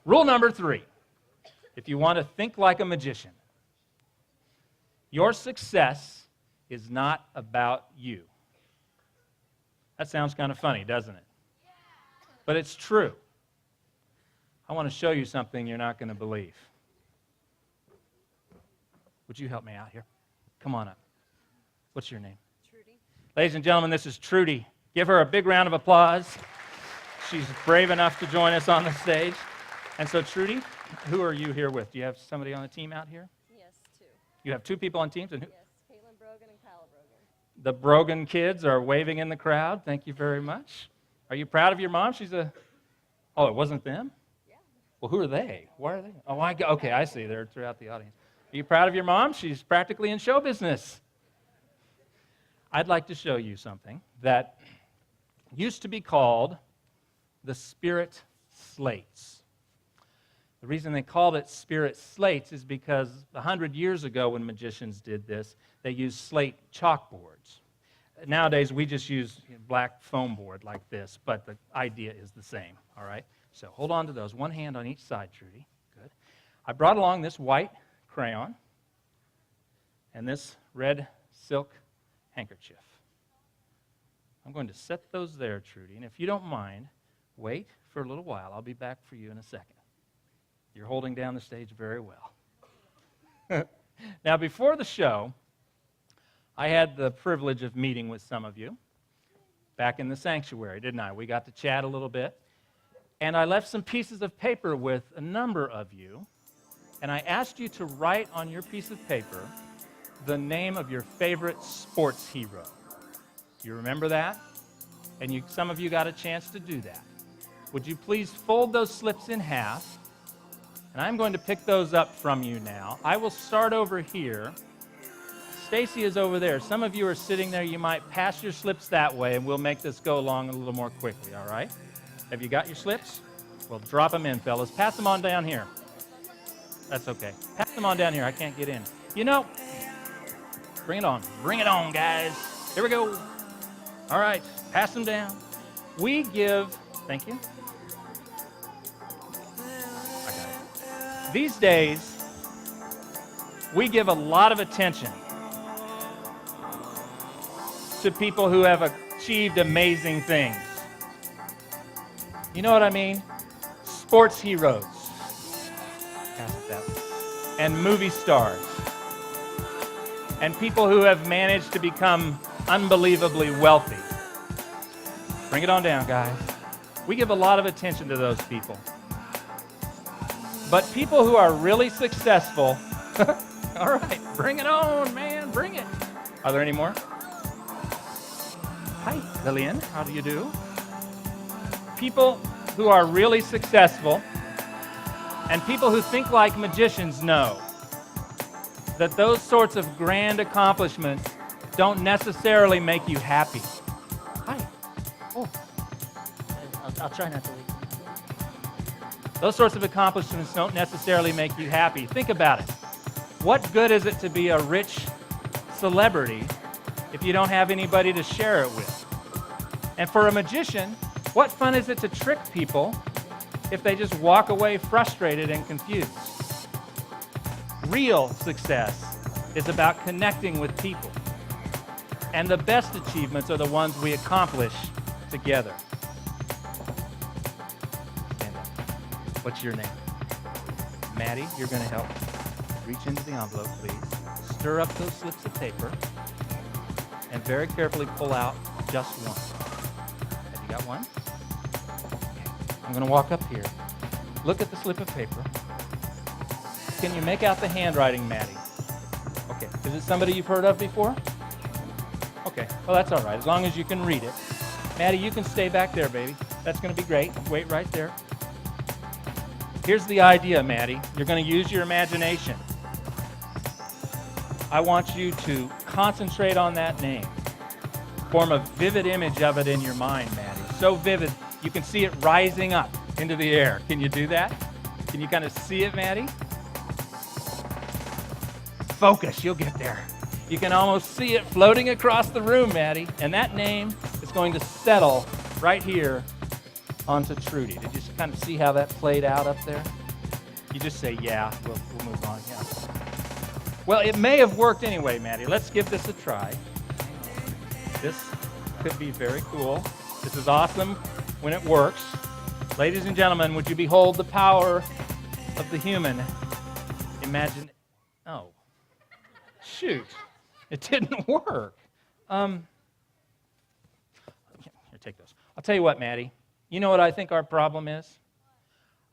Rule number 3, if you want to think like a magician, your success is not about you. That sounds kind of funny, doesn't it? But it's true. I want to show you something you're not going to believe. Would you help me out here? Come on up. What's your name? Trudy. Ladies and gentlemen, this is Trudy. Give her a big round of applause. She's brave enough to join us on the stage. And so, Trudy, who are you here with? Do you have somebody on the team out here? Yes, 2. You have 2 people on teams? And who? Yes, Caitlin Brogan and Kyle Brogan. The Brogan kids are waving in the crowd. Thank you very much. Are you proud of your mom? Oh, it wasn't them? Yeah. Well, who are they? Why are they? Oh, okay, I see. They're throughout the audience. Are you proud of your mom? She's practically in show business. I'd like to show you something that used to be called the Spirit Slates. The reason they called it Spirit Slates is because 100 years ago when magicians did this, they used slate chalkboards. Nowadays, we just use black foam board like this, but the idea is the same, all right? So hold on to those. One hand on each side, Trudy. Good. I brought along this white crayon and this red silk handkerchief. I'm going to set those there, Trudy, and if you don't mind, wait for a little while. I'll be back for you in a second. You're holding down the stage very well. Now, before the show, I had the privilege of meeting with some of you back in the sanctuary, didn't I? We got to chat a little bit. And I left some pieces of paper with a number of you. And I asked you to write on your piece of paper the name of your favorite sports hero. You remember that? And some of you got a chance to do that. Would you please fold those slips in half? And I'm going to pick those up from you now. I will start over here. Stacy is over there. Some of you are sitting there. You might pass your slips that way, and we'll make this go along a little more quickly, all right? Have you got your slips? Well, drop them in, fellas. Pass them on down here. That's okay. Pass them on down here. I can't get in. You know, bring it on. Bring it on, guys. Here we go. All right. Pass them down. We give, thank you. I got it. These days, we give a lot of attention to people who have achieved amazing things. You know what I mean? Sports heroes. Pass it that way. And movie stars. And people who have managed to become unbelievably wealthy. Bring it on down, guys. We give a lot of attention to those people. But people who are really successful, all right, bring it on, man, bring it. Are there any more? Hi, Lillian, how do you do? People who are really successful and people who think like magicians know that those sorts of grand accomplishments don't necessarily make you happy. Hi. Oh, I'll try not to leave. Those sorts of accomplishments don't necessarily make you happy. Think about it. What good is it to be a rich celebrity if you don't have anybody to share it with? And for a magician, what fun is it to trick people if they just walk away frustrated and confused? Real success is about connecting with people. And the best achievements are the ones we accomplish together. Stand up. What's your name? Maddie, you're going to help. Reach into the envelope, please. Stir up those slips of paper. And very carefully pull out just one. Have you got one? Okay. I'm going to walk up here. Look at the slip of paper. Can you make out the handwriting, Maddie? Okay. Is it somebody you've heard of before? Okay. Well, that's all right, as long as you can read it. Maddie, you can stay back there, baby. That's going to be great. Wait right there. Here's the idea, Maddie. You're going to use your imagination. I want you to concentrate on that name. Form a vivid image of it in your mind, Maddie. So vivid, you can see it rising up into the air. Can you do that? Can you kind of see it, Maddie? Focus, you'll get there. You can almost see it floating across the room, Maddie. And that name is going to settle right here onto Trudy. Did you kind of see how that played out up there? You just say, yeah, we'll move on, yeah. Well, it may have worked anyway, Maddie. Let's give this a try. This could be very cool. This is awesome when it works. Ladies and gentlemen, would you behold the power of the human? Imagine, oh, shoot, it didn't work. Here, take those. I'll tell you what, Maddie. You know what I think our problem is?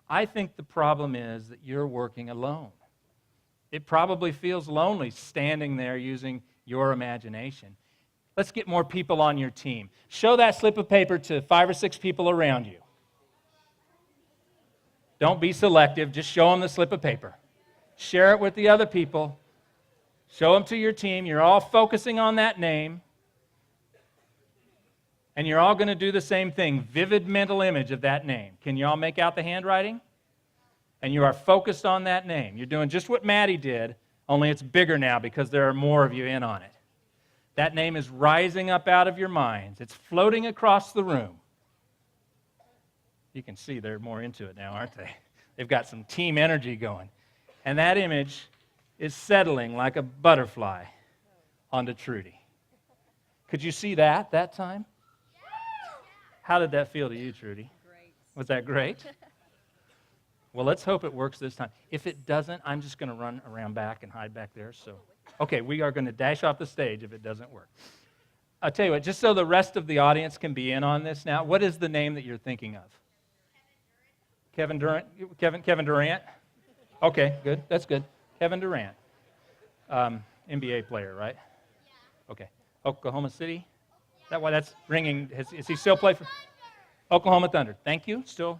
I think the problem is that you're working alone. It probably feels lonely standing there using your imagination. Let's get more people on your team. Show that slip of paper to 5 or 6 people around you. Don't be selective. Just show them the slip of paper. Share it with the other people. Show them to your team. You're all focusing on that name. And you're all going to do the same thing. Vivid mental image of that name. Can you all make out the handwriting? And you are focused on that name. You're doing just what Maddie did, only it's bigger now because there are more of you in on it. That name is rising up out of your minds. It's floating across the room. You can see they're more into it now, aren't they? They've got some team energy going. And that image is settling like a butterfly onto Trudy. Could you see that time? How did that feel to you, Trudy? Great. Was that great? Well, let's hope it works this time. If it doesn't, I'm just going to run around back and hide back there. So, okay, we are going to dash off the stage if it doesn't work. I'll tell you what, just so the rest of the audience can be in on this now, what is the name that you're thinking of? Kevin Durant? Kevin Durant? Okay, good. That's good. Kevin Durant. NBA player, right? Okay. Oklahoma City? Is that why that's ringing? Is he still play for Oklahoma Thunder? Thank you. Still,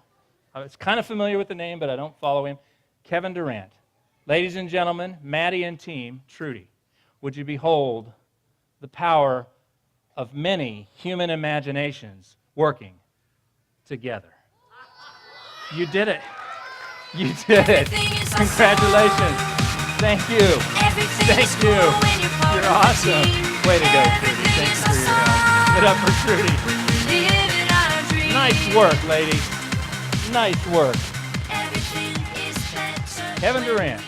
I was kind of familiar with the name, but I don't follow him. Kevin Durant. Ladies and gentlemen, Maddie and team, Trudy, would you behold the power of many human imaginations working together? You did it. You did it. Congratulations. Thank you. Thank you. You're awesome. Way to go, Trudy. Thank you for your help. Get up for Trudy. Nice work, ladies. Nice work. Kevin Durant.